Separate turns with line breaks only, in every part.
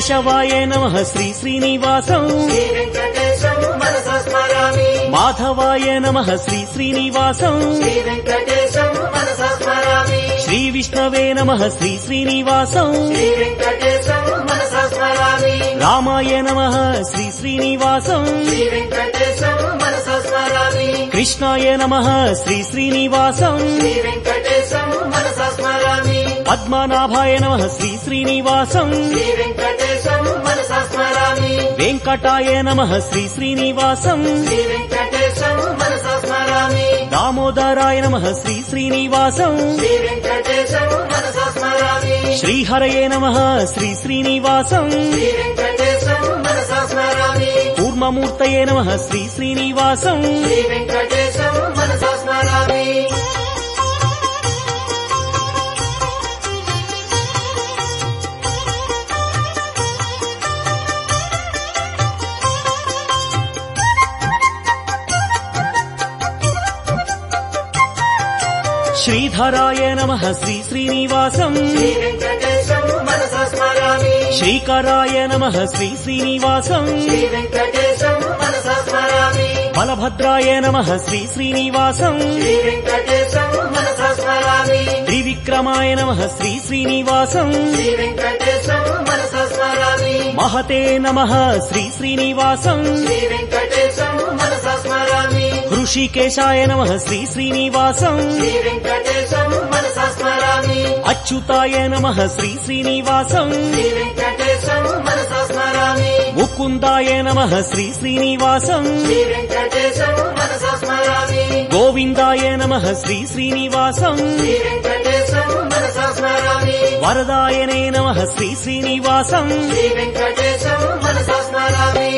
కేశవాయ నమః శ్రీ శ్రీనివాసం
శ్రీ వెంకటేశం మనసా స్మరామి
మాధవాయ నమః శ్రీ శ్రీనివాసం
శ్రీ వెంకటేశం మనసా స్మరామి
శ్రీ విష్ణవే నమః శ్రీ శ్రీనివాసం
శ్రీ వెంకటేశం మనసా స్మరామి
రామాయ నమః శ్రీ శ్రీనివాసం
శ్రీ వెంకటేశం మనసా స్మరామి
కృష్ణాయ నమః శ్రీ శ్రీనివాసం
శ్రీ వెంకటేశం మనసా స్మరామి
పద్మనాభాయ నమః శ్రీ శ్రీనివాసం
శ్రీ వెంకటేశం మనసా స్మరామి
వెంకటాయ నమః శ్రీ శ్రీనివాసం
శ్రీ వెంకటేశం మనసా స్మరామి
దామోదరాయ నమః శ్రీ శ్రీనివాసం
శ్రీ వెంకటేశం మనసా స్మరామి
శ్రీహరయే నమః శ్రీ శ్రీనివాసం
శ్రీ వెంకటేశం మనసా స్మరామి
కూర్మమూర్తయే నమః శ్రీ శ్రీనివాసం
శ్రీ వెంకటేశం మనసా స్మరామి
శ్రీధరాయ నమః శ్రీ శ్రీనివాసం
శ్రీ వెంకటేశం మనసా స్మరామి
శ్రీకరాయ నమః శ్రీ శ్రీనివాసం
శ్రీ వెంకటేశం మనసా స్మరామి
బలభద్రాయ నమః శ్రీ శ్రీనివాసం
శ్రీ వెంకటేశం మనసా స్మరామి
త్రివిక్రమాయ నమః శ్రీ శ్రీనివాసం
శ్రీ వెంకటేశం మనసా స్మరామి
మహతే నమః శ్రీ శ్రీనివాసం
శ్రీ వెంకటేశం మనసా స్మరామి
హృషికేశాయ నమః శ్రీ శ్రీనివాసం
శ్రీ వెంకటేశం మనసా స్మరామి
అచ్యుతాయ నమః శ్రీ శ్రీనివాసం
శ్రీ వెంకటేశం మనసా స్మరామి
ముకుందాయ నమః శ్రీ శ్రీనివాసం
శ్రీ వెంకటేశం మనసా స్మరామి
గోవిందాయ నమః శ్రీ శ్రీనివాసం
శ్రీ వెంకటేశం మనసా స్మరామి
వరదాయనే నమః శ్రీ శ్రీనివాసం
శ్రీ వెంకటేశం మనసా స్మరామి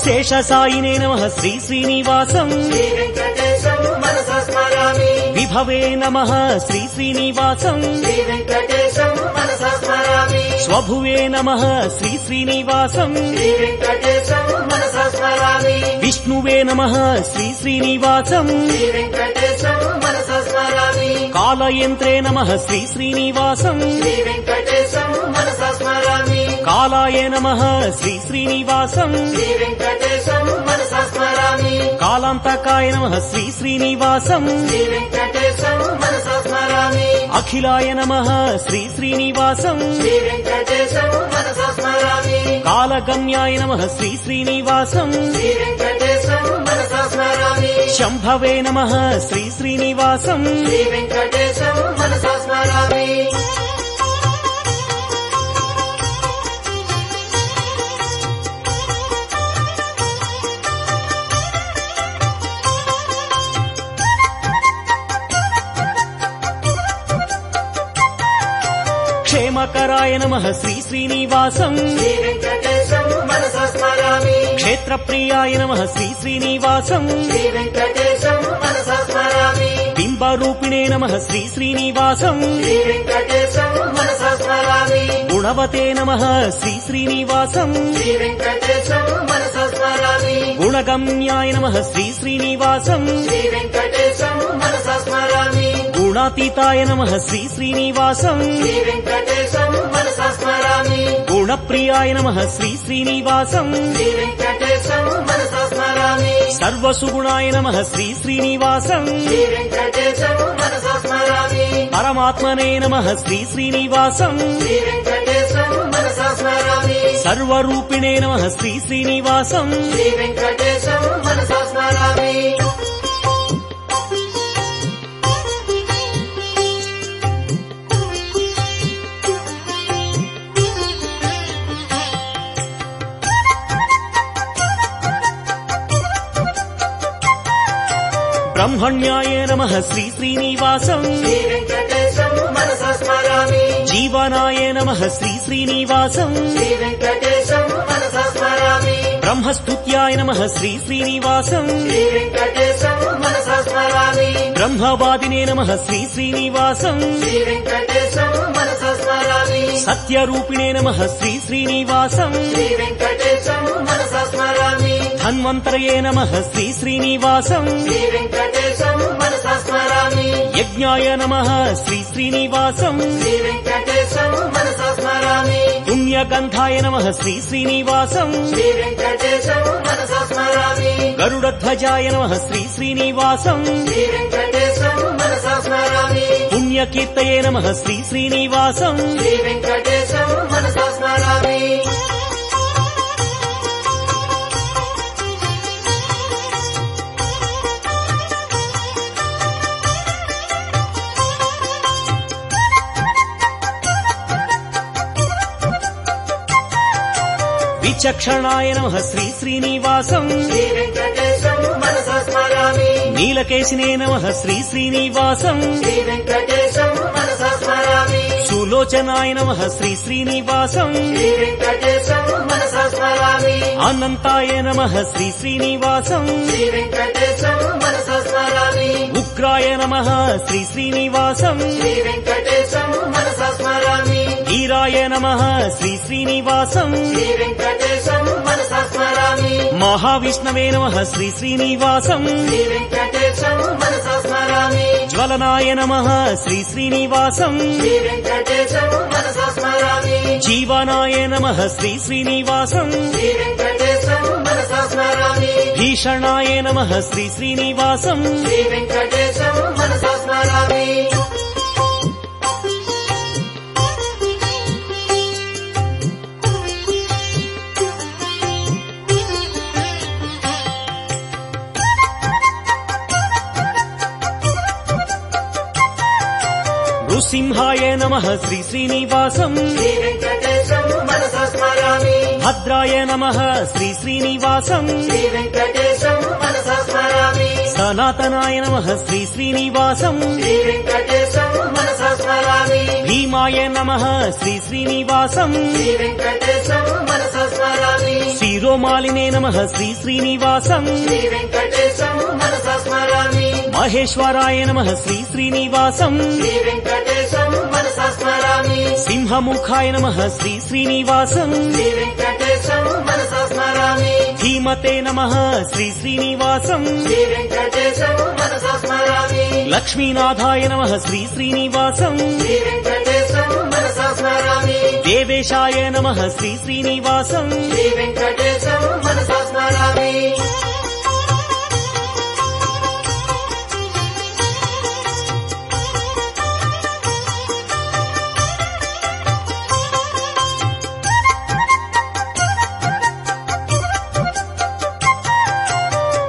శేషసాయినే నమః శ్రీ శ్రీనివాసం
శ్రీ వెంకటేశం మనసా స్మరామి
విభవే నమః శ్రీ శ్రీనివాసం
శ్రీ వెంకటేశం మనసా స్మరామి
స్వభువే నమః శ్రీ శ్రీనివాసం
శ్రీ వెంకటేశం మనసా స్మరామి
విష్ణువే నమః శ్రీ శ్రీనివాసం
శ్రీ వెంకటేశం మనసా స్మరామి
కాలయంత్రే నమః శ్రీ శ్రీనివాసం
శ్రీ వెంకటేశం మనసా స్మరామి
కాలాయ నమః శ్రీ శ్రీనివాసం
శ్రీ వెంకటేశం మనసా స్మరామి
కాలాంతకాయ నమః శ్రీ శ్రీనివాసం
శ్రీ వెంకటేశం మనసా స్మరామి
అఖిలాయ నమః శ్రీ శ్రీనివాసం
శ్రీ వెంకటేశం మనసా స్మరామి
కాలగమ్యాయ నమః శ్రీ శ్రీనివాసం
శ్రీ వెంకటేశం మనసా స్మరామి
శంభవే నమః శ్రీ శ్రీనివాసం
శ్రీ వెంకటేశం మనసా స్మరామి
క్షేమకరాయ నమః శ్రీ శ్రీనివాసం
శ్రీ వెంకటేశం మనసా స్మరామి
క్షేత్రప్రియాయ నమః శ్రీ శ్రీనివాసం
శ్రీ వెంకటేశం మనసా స్మరామి
బింబరూపిణే నమః శ్రీ శ్రీనివాసం
శ్రీ వెంకటేశం మనసా స్మరామి
గుణవతే నమః శ్రీ శ్రీనివాసం
శ్రీ వెంకటేశం మనసా స్మరామి
గుణగమ్యాయ నమః శ్రీ శ్రీనివాసం
శ్రీ వెంకటేశం మనసా స్మరామి
గుణాతీతాయ నమః శ్రీ శ్రీనివాసం
శ్రీ వెంకటేశం మనసా స్మరామి
గుణప్రియాయ నమః శ్రీ శ్రీనివాసం
శ్రీ వెంకటేశం మనసా స్మరామి
సర్వసుగుణాయ నమః శ్రీ శ్రీనివాసం
శ్రీ వెంకటేశం మనసా స్మరామి
పరమాత్మనే నమః శ్రీ శ్రీనివాసం
శ్రీ వెంకటేశం మనసా స్మరామి
సర్వరూపిణే నమః శ్రీ శ్రీనివాసం
శ్రీ వెంకటేశం మనసా స్మరామి
బ్రహ్మణ్యాయ నమః శ్రీ శ్రీనివాసం
శ్రీ వెంకటేశం మనసా స్మరామి
జీవనాయ నమః శ్రీ శ్రీనివాసం
శ్రీ వెంకటేశం మనసా స్మరామి
బ్రహ్మస్తుత్యాయ నమః శ్రీ శ్రీనివాసం
శ్రీ వెంకటేశం మనసా స్మరామి స్మరామి.
బ్రహ్మవాదినే నమః శ్రీ శ్రీనివాసం
శ్రీ వెంకటేశం మనసా స్మరామి.
సత్యరూపిణే నమః శ్రీ శ్రీనివాసం
శ్రీ వెంకటేశం మనసా స్మరామి.
ధన్వంతరయే నమః శ్రీ శ్రీనివాసం
శ్రీ వెంకటేశం మనసా స్మరామి.
యజ్ఞాయ నమః శ్రీ శ్రీనివాసం
శ్రీ వెంకటేశం మనసా స్మరామి.
పుణ్యగంధాయ నమః శ్రీ శ్రీనివాసం
శ్రీ వెంకటేశం మనసా స్మరామి.
గరుడధ్వజాయ నమః శ్రీ శ్రీనివాసం
శ్రీ వెంకటేశం మనసా స్మరామి.
పుణ్యకీర్తయే నమః శ్రీ శ్రీనివాసం
శ్రీ వెంకటేశం మనసా స్మరామి.
విచక్షణాయ నమః శ్రీ శ్రీనివాసం
శ్రీ వెంకటేశం మనసా స్మరామి.
నీలకేశినే నమః శ్రీ శ్రీనివాసం
శ్రీ వెంకటేశం మనసా స్మరామి.
సులోచనాయ నమః శ్రీ శ్రీనివాసం
శ్రీ వెంకటేశం మనసా స్మరామి.
అనంతాయ నమః శ్రీ శ్రీనివాసం
శ్రీ వెంకటేశం మనసా స్మరామి.
ఉగ్రాయ నమః శ్రీ శ్రీనివాసం
శ్రీ వెంకటేశం మనసా స్మరామి.
వీరాయ నమః శ్రీ శ్రీనివాసం
శ్రీ వెంకటేశం మనసా స్మరామి.
మహావిష్ణవే నమః శ్రీ శ్రీనివాసం
శ్రీ వెంకటేశం మనసా స్మరామి.
జ్వలనాయ నమః శ్రీ శ్రీనివాసం
శ్రీ వెంకటేశం మనసా స్మరామి.
జీవనాయ నమః శ్రీ శ్రీనివాసం
శ్రీ వెంకటేశం మనసా స్మరామి.
భీషణాయ నమః శ్రీ శ్రీనివాసం
శ్రీ వెంకటేశం మనసా స్మరామి.
నృసింహాయ నమః శ్రీ శ్రీనివాసం
శ్రీ వెంకటేశం మనసా స్మరామి.
భద్రాయ నమః శ్రీ శ్రీనివాసం
శ్రీ వెంకటేశం మనసా స్మరామి.
సనాతనాయ నమః శ్రీ శ్రీనివాసం
శ్రీ వెంకటేశం మనసా స్మరామి.
భీమాయ నమః శ్రీ శ్రీనివాసం
శ్రీ వెంకటేశం మనసా స్మరామి.
శిరోమాలినే నమః శ్రీ శ్రీనివాసం
శ్రీ వెంకటేశం మనసా స్మరామి.
మహేశ్వరాయ నమః శ్రీ శ్రీనివాసం
శ్రీ వెంకటేశం మనసా స్మరామి.
సింహముఖాయ నమః శ్రీ శ్రీనివాసం
శ్రీ వెంకటేశం మనసా స్మరామి.
ధీమతే నమః శ్రీ శ్రీనివాసం
శ్రీ వెంకటేశం మనసా స్మరామి.
లక్ష్మీనాథాయ నమః శ్రీ శ్రీనివాసం
శ్రీ వెంకటేశం మనసా స్మరామి.
దేవేశాయ నమః శ్రీ శ్రీనివాసం
శ్రీ వెంకటేశం మనసా స్మరామి.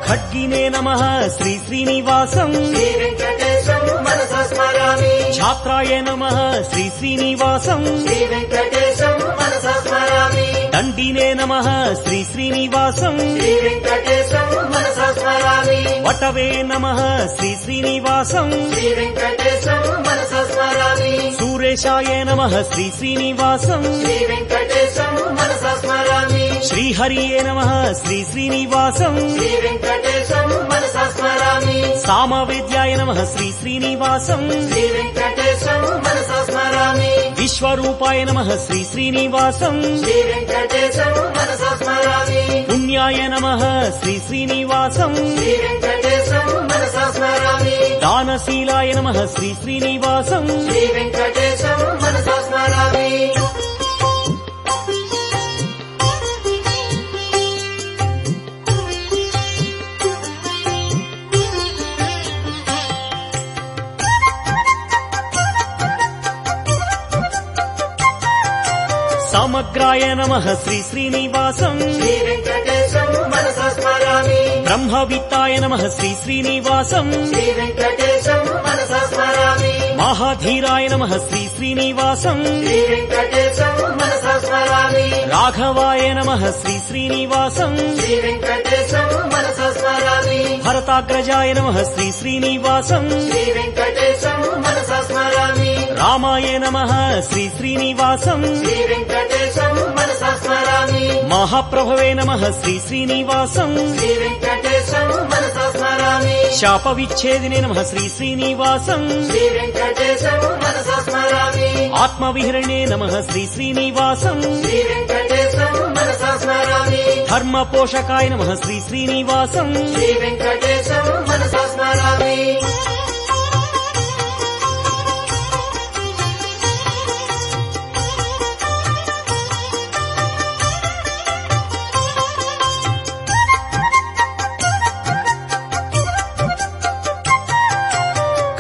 ఖడ్గినే నమః శ్రీ శ్రీనివాసం
శ్రీ వెంకటేశం మనసా స్మరామి.
ఛాత్రాయ నమః శ్రీ శ్రీనివాసం
శ్రీ వెంకటేశం మనసా స్మరామి.
దండినే నమః శ్రీ శ్రీనివాసం
శ్రీ వెంకటేశం మనసా స్మరామి.
వటవే నమః శ్రీ శ్రీనివాసం
శ్రీ వెంకటేశం మనసా స్మరామి.
సూరేశాయ నమః శ్రీ శ్రీనివాసం
శ్రీ వెంకటేశం మనసా స్మరామి.
శ్రీహరియే నమః శ్రీ శ్రీనివాసం
శ్రీ వెంకటేశం మనసా స్మరామి.
సామవేద్యాయ నమః శ్రీ శ్రీనివాసం
శ్రీ వెంకటేశం మనసా స్మరామి.
విశ్వరూపాయ నమః శ్రీ శ్రీనివాసం
శ్రీ వెంకటేశం మనసా స్మరామి.
పుణ్యాయ నమః శ్రీ శ్రీనివాసం
శ్రీ వెంకటేశం మనసా స్మరామి.
దానశీలాయ నమః శ్రీ శ్రీనివాసం
శ్రీ వెంకటేశం మనసా స్మరామి.
సమగ్రాయ నమః శ్రీ శ్రీనివాసం
శ్రీ వెంకటేశం మనసా స్మరామి.
బ్రహ్మవిత్తాయ నమః శ్రీ శ్రీనివాసం
శ్రీ వెంకటేశం మనసా స్మరామి.
మహాధీరాయ నమః శ్రీ శ్రీనివాసం
శ్రీ వెంకటేశం మనసా స్మరామి.
రాఘవాయ నమః శ్రీ శ్రీనివాసం
శ్రీ వెంకటేశం మనసా స్మరామి.
భరతాగ్రజాయ నమః శ్రీ శ్రీనివాసం
శ్రీ వెంకటేశం మనసా స్మరామి.
రామాయ నమః శ్రీ శ్రీనివాసం
శ్రీ వెంకటేశం మనసా స్మరామి.
మహాప్రభవే నమః శ్రీ శ్రీనివాసం
శ్రీ వెంకటేశం మనసా స్మరామి. స్మరామి
శాప విచ్ఛేదినే నమః శ్రీ శ్రీనివాసం
శ్రీ వెంకటేశం మనసా స్మరామి
ఆత్మవిహరణే నమః శ్రీ శ్రీనివాసం
శ్రీ వెంకటేశం మనసా స్మరామి
ధర్మ పోషకాయ నమః శ్రీ శ్రీనివాసం
శ్రీ వెంకటేశం మనసా స్మరామి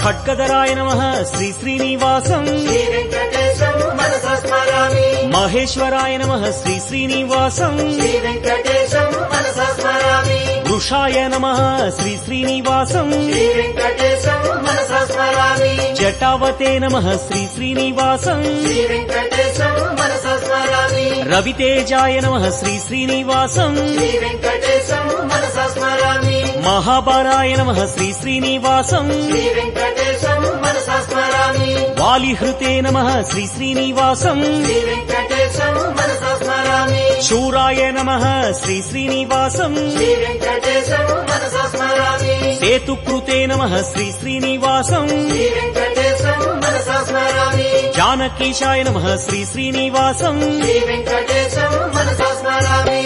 ఖడ్గధరాయ నమః శ్రీ శ్రీనివాసం
శ్రీ వెంకటేశం మనసా స్మరామి
మహేశ్వరాయ నమః శ్రీ శ్రీనివాసం
శ్రీ వెంకటేశం మనసా స్మరామి
వృషాయ నమః శ్రీ శ్రీనివాసం
శ్రీ వెంకటేశం మనసా స్మరామి
జటావతే నమః శ్రీ శ్రీనివాసం
శ్రీ వెంకటేశం మనసా స్మరామి
రవితేజాయ నమః శ్రీ శ్రీనివాసం
శ్రీ వెంకటేశం మనసా స్మరామి
మహాబలాయ నమః శ్రీ శ్రీనివాసం
శ్రీ వెంకటేశం మనసా స్మరామి
వాలిహృతే నమః శ్రీ శ్రీనివాసం
శ్రీ వెంకటేశం మనసా స్మరామి
శూరాయ నమః శ్రీ శ్రీనివాసం
శ్రీ వెంకటేశం మనసా స్మరామి
సేతుకృతే నమః శ్రీ శ్రీనివాసం
శ్రీ వెంకటేశం మనసా స్మరామి
జానకీశాయ నమః శ్రీ శ్రీనివాసం
శ్రీ వెంకటేశం మనసా స్మరామి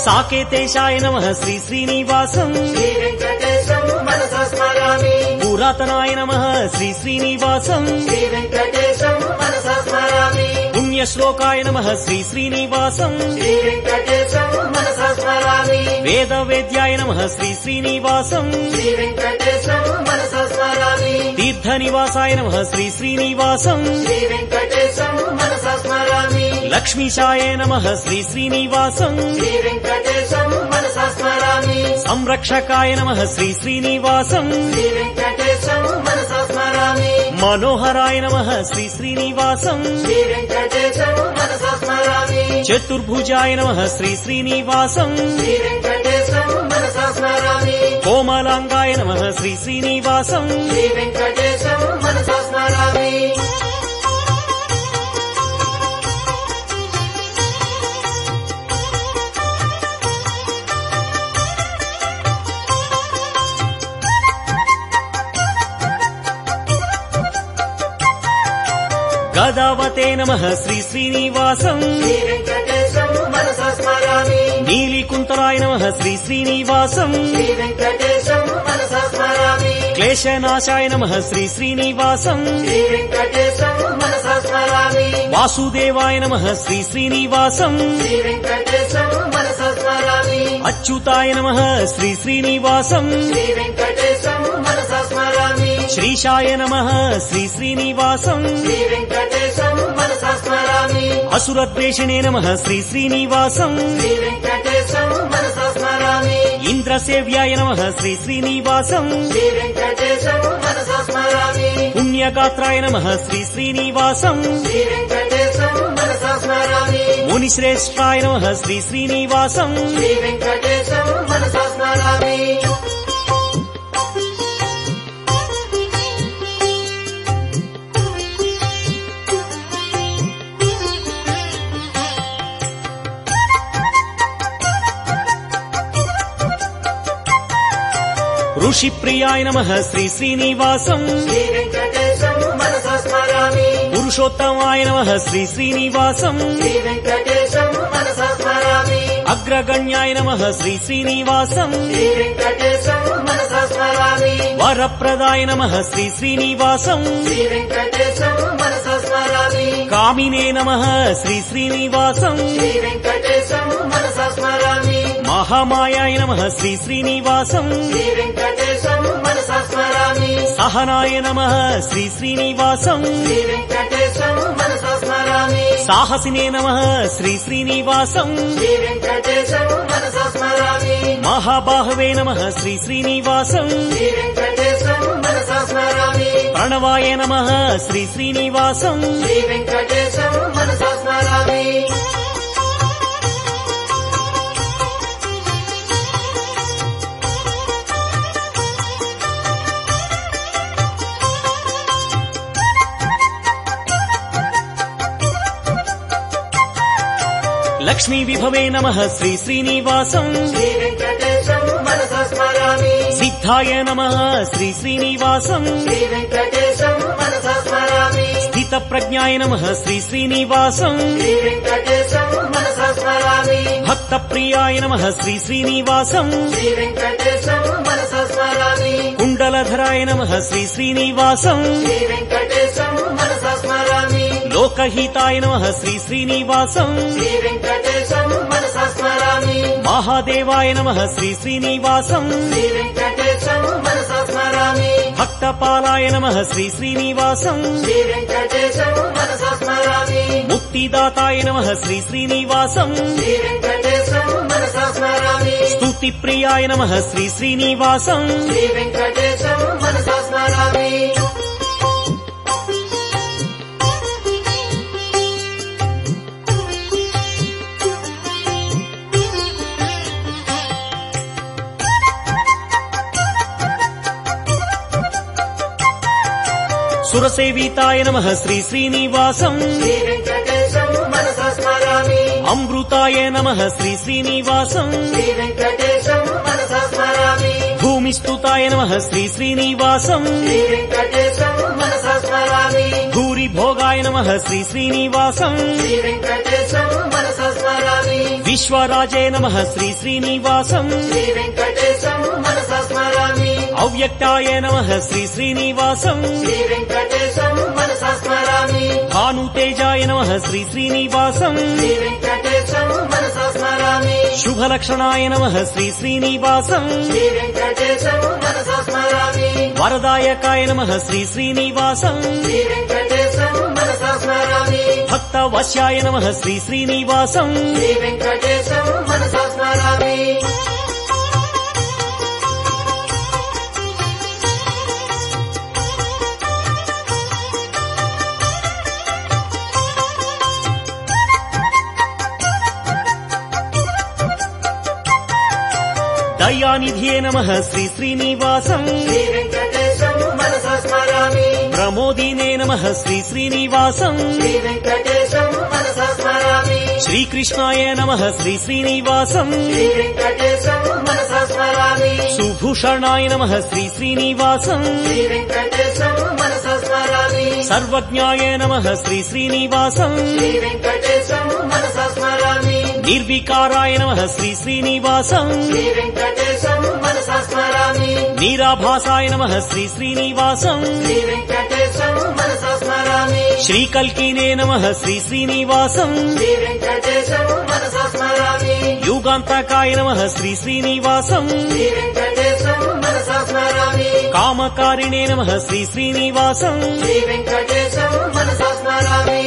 సాకేతేశాయ నమః శ్రీ శ్రీనివాసం
శ్రీ వెంకటేశం మనసా స్మరామి
పురాతనాయ నమః శ్రీ శ్రీనివాసం
శ్రీ వెంకటేశం మనసా స్మరామి
పుణ్యశ్లోకాయ నమః శ్రీ శ్రీనివాసం
శ్రీ వెంకటేశం మనసా స్మరామి
వేదవేద్యాయ నమః శ్రీ శ్రీనివాసం
శ్రీ వెంకటేశం మనసా స్మరామి
తీర్థనివాసాయ నమః శ్రీ శ్రీనివాసం
శ్రీ వెంకటేశం మనసా స్మరామి
లక్ష్మీశాయ నమః శ్రీ శ్రీనివాసం
శ్రీ వెంకటేశం మనసా స్మరామి
సంరక్షకాయ నమః శ్రీ శ్రీనివాసం
శ్రీ వెంకటేశం మనసా స్మరామి
మనోహరాయ నమః శ్రీ శ్రీనివాసం
శ్రీ వెంకటేశం మనసా స్మరామి
చతుర్భుజాయ నమః శ్రీ శ్రీనివాసం
శ్రీ వెంకటేశం మనసా స్మరామి
కోమలాంగాయ నమః శ్రీ శ్రీనివాసం
శ్రీ వెంకటేశం మనసా స్మరామి
గదావతే నమః శ్రీ శ్రీనివాసం
శ్రీ వెంకటేశం మనసా స్మరామి
నీలికుంతలాయ నమః శ్రీ శ్రీనివాసం
శ్రీ వెంకటేశం మనసా స్మరామి
క్లేశనాశాయ నమః శ్రీ శ్రీనివాసం
శ్రీ వెంకటేశం మనసా స్మరామి
వాసుదేవాయ నమః శ్రీ శ్రీనివాసం
శ్రీ వెంకటేశం మనసా స్మరామి
అచ్యుతాయ నమః శ్రీ శ్రీనివాసం
శ్రీ వెంకటేశం మనసా స్మరామి
శ్రీశాయ నమః శ్రీ శ్రీనివాసం
శ్రీ వెంకటేశం మనసా స్మరామి
అసురద్వేషిణే నమః శ్రీ శ్రీనివాసం
శ్రీ వెంకటేశం మనసా స్మరామి
ఇంద్రసేవ్యాయ నమః శ్రీ శ్రీనివాసం
శ్రీ వెంకటేశం మనసా స్మరామి
పుణ్యగాత్రాయ నమః శ్రీ శ్రీనివాసం
శ్రీ వెంకటేశం మనసా స్మరామి
మునిశ్రేష్ఠాయ నమః శ్రీ శ్రీనివాసం
శ్రీ వెంకటేశం మనసా స్మరామి
ఋషిప్రియాయ నమః శ్రీ శ్రీనివాసం
శ్రీ వెంకటేశం మనసా స్మరామి
పురుషోత్తమాయ నమః శ్రీ శ్రీనివాసం
శ్రీ వెంకటేశం మనసా స్మరామి
అగ్రగణ్యాయ నమః శ్రీ శ్రీనివాసం
శ్రీ వెంకటేశం మనసా స్మరామి
వరప్రదాయ నమః శ్రీ శ్రీనివాసం
శ్రీ వెంకటేశం మనసా స్మరామి
కామినే నమః శ్రీ శ్రీనివాసం
శ్రీ వెంకటేశం మనసా స్మరామి
మహామాయాయ నమః శ్రీ శ్రీనివాసం
శ్రీ వెంకటేశం మనసా స్మరామి
సహనాయ నమః శ్రీ శ్రీనివాసం
శ్రీ వెంకటేశం మనసా స్మరామి
సాహసినే నమః శ్రీ శ్రీనివాసం
శ్రీ వెంకటేశం మనసా స్మరామి
మహాబాహవే నమః శ్రీ శ్రీనివాసం
శ్రీ వెంకటేశం మనసా స్మరామి
ప్రణవాయ నమః శ్రీ శ్రీనివాసం
శ్రీ వెంకటేశం మనసా స్మరామి
లక్ష్మీ విభవే నమః శ్రీ శ్రీనివాసం
శ్రీ వెంకటేశం మనసా స్మరామి
సిద్ధాయ నమః శ్రీ శ్రీనివాసం
శ్రీ వెంకటేశం మనసా స్మరామి
స్థిత ప్రజ్ఞాయ నమః శ్రీ శ్రీనివాసం
శ్రీ వెంకటేశం మనసా స్మరామి
భక్త ప్రియాయ నమః శ్రీ శ్రీనివాసం
శ్రీ వెంకటేశం మనసా స్మరామి
కుండలధరాయ నమః శ్రీ శ్రీనివాసం
శ్రీ వెంకటేశం మనసా స్మరామి
లోకహితాయ నమః శ్రీ శ్రీనివాసం
శ్రీ వెంకటేశం మనసా స్మరామి
మహాదేవాయ నమః శ్రీ శ్రీనివాసం
శ్రీ వెంకటేశం మనసా స్మరామి
భక్తపాలాయ నమః శ్రీ శ్రీనివాసం
శ్రీ వెంకటేశం మనసా స్మరామి
ముక్తిదాతాయ నమః శ్రీ శ్రీనివాసం
శ్రీ వెంకటేశం మనసా స్మరామి
స్తుతి ప్రియాయ నమః శ్రీ శ్రీనివాసం
శ్రీ వెంకటేశం మనసా స్మరామి
సురసేవితాయ నమః శ్రీ శ్రీనివాసం
శ్రీ వెంకటేశం మనసా స్మరామి
అమృతాయ నమః శ్రీ శ్రీనివాసం
శ్రీ వెంకటేశం మనసా స్మరామి
భూమిస్తుతాయ నమః శ్రీ శ్రీనివాసం
శ్రీ వెంకటేశం మనసా స్మరామి
భూరి భోగాయ నమః శ్రీ శ్రీనివాసం
శ్రీ వెంకటేశం మనసా స్మరామి
విశ్వరాజే నమః శ్రీ శ్రీనివాసం
శ్రీ వెంకటేశం మనసా స్మరామి
అవ్యక్తాయ నమః శ్రీ శ్రీనివాసం
శ్రీ వెంకటేశం మనసా స్మరామి
భానుతేజాయ నమః శ్రీ శ్రీనివాసం
శ్రీ వెంకటేశం మనసా స్మరామి
శుభలక్షణాయ నమః శ్రీ శ్రీనివాసం
శ్రీ వెంకటేశం మనసా స్మరామి
వరదాయకాయ నమః శ్రీ శ్రీనివాసం
శ్రీ వెంకటేశం మనసా స్మరామి
భక్తవశ్యాయ నమః శ్రీ శ్రీనివాసం
శ్రీ వెంకటేశం మనసా స్మరామి
దయానిధియే నమః శ్రీ శ్రీనివాసం
శ్రీ వెంకటేశం మనసా స్మరామి
ప్రమోదినే నమః శ్రీ శ్రీనివాసం
శ్రీ వెంకటేశం మనసా స్మరామి
శ్రీకృష్ణాయ నమః శ్రీ శ్రీనివాసం
శ్రీ వెంకటేశం మనసా స్మరామి
సుభూషణాయ నమః శ్రీ శ్రీనివాసం
శ్రీ వెంకటేశం మనసా స్మరామి
సర్వజ్ఞాయ నమః శ్రీ శ్రీనివాసం
శ్రీ వెంకటేశం మనసా స్మరామి
నిర్వికారాయ నమః శ్రీ శ్రీనివాసం
శ్రీ వెంకటేశం మనసా స్మరామి
నీరాభాసాయ నమః శ్రీ శ్రీనివాసం
శ్రీ వెంకటేశం మనసా స్మరామి
శ్రీకల్కినే నమః శ్రీ శ్రీనివాసం
శ్రీ వెంకటేశం మనసా స్మరామి
యుగాంతకాయ నమః శ్రీ శ్రీనివాసం
శ్రీ వెంకటేశం మనసా స్మరామి
కామకారిణే నమః శ్రీ శ్రీనివాసం
శ్రీ వెంకటేశం మనసా స్మరామి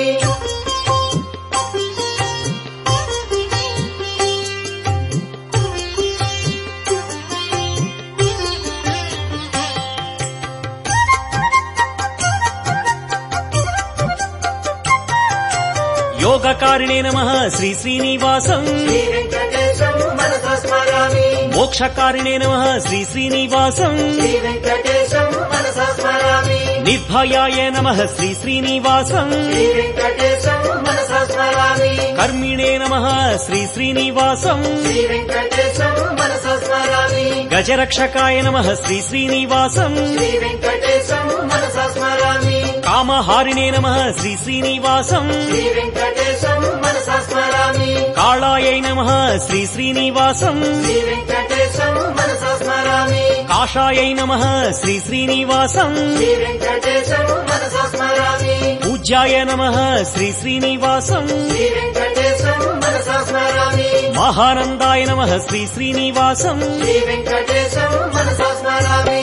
యోగకారిణే నమః శ్రీ శ్రీనివాసం
శ్రీ వెంకటేశం మనసా స్మరామి
మోక్షకారిణే నమః శ్రీ శ్రీనివాసం
శ్రీ వెంకటేశం మనసా స్మరామి
నిర్భయాయ నమః శ్రీ శ్రీనివాసం
శ్రీ వెంకటేశం మనసా స్మరామి
కర్మిణే నమః శ్రీ శ్రీనివాసం
శ్రీ వెంకటేశం మనసా స్మరామి
గజరక్షకాయ నమః శ్రీ శ్రీనివాసం
శ్రీ వెంకటేశం మనసా స్మరామి
కామహారిణే నమః శ్రీ శ్రీనివాసం
శ్రీ వెంకటేశం మనసా స్మరామి
కాళాయై నమః శ్రీ శ్రీనివాసం
శ్రీ వెంకటేశం మనసా స్మరామి
కాషాయై నమః శ్రీ శ్రీనివాసం
శ్రీ వెంకటేశం మనసా స్మరామి
పూజ్యాయ నమః శ్రీ శ్రీనివాసం
శ్రీ వెంకటేశం మనసా స్మరామి
మహానందాయ నమః శ్రీ శ్రీనివాసం
శ్రీ వెంకటేశం మనసా స్మరామి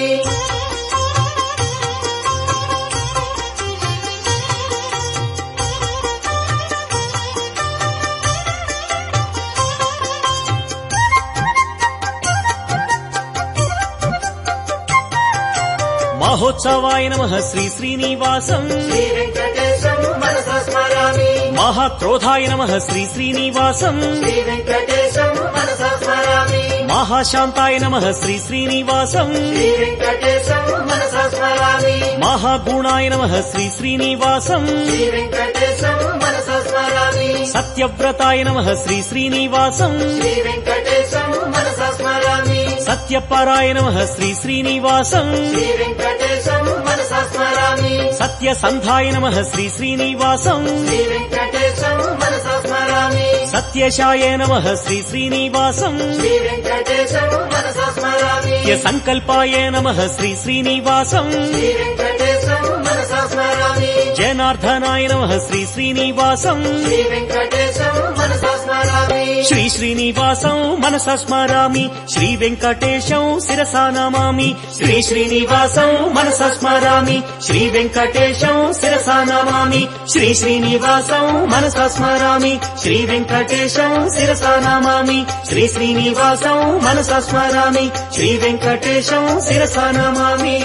మహోత్సవాయ నమః శ్రీ శ్రీనివాసం
శ్రీ వెంకటేశం మనసా స్మరామి
మహాక్రోధాయ నమః శ్రీ శ్రీనివాసం
శ్రీ వెంకటేశం మనసా స్మరామి
మహాశాంతాయ నమః శ్రీ శ్రీనివాసం
శ్రీ వెంకటేశం మనసా స్మరామి
మహాగుణాయ నమః శ్రీ శ్రీనివాసం
శ్రీ వెంకటేశం మనసా స్మరామి
సత్యవ్రతాయ నమః శ్రీ శ్రీనివాసం
శ్రీ వెంకటేశం మనసా స్మరామి
సత్యపరాయ నమః శ్రీ శ్రీనివాసం
శ్రీ వెంకటేశం మనసా స్మరామి
సత్యసంధాయ నమః శ్రీ శ్రీనివాసం
శ్రీ వెంకటేశం మనసా స్మరామి
సత్యశాయ నమః శ్రీ శ్రీనివాసం
శ్రీ వెంకటేశం మనసా స్మరామి
సంకల్పాయ నమః శ్రీ శ్రీనివాసం
శ్రీ వెంకటేశం మనసా స్మరామి
జనార్దనాయ నమః శ్రీ శ్రీనివాసం
శ్రీ వెంకటేశం మనసా స్మరామి
శ్రీ శ్రీనివాసం మనసా స్మరామి శ్రీ వెంకటేశం శిరసా నమామి శ్రీ శ్రీనివాసం మనసా స్మరామి శ్రీ వెంకటేశం శిరసా నమామి శ్రీ శ్రీనివాసం మనసా స్మరామి శ్రీ వెంకటేశం శిరసా నమామి శ్రీ శ్రీనివాసం మనసా స్మరామి శ్రీ వెంకటేశం శిరసా నమామి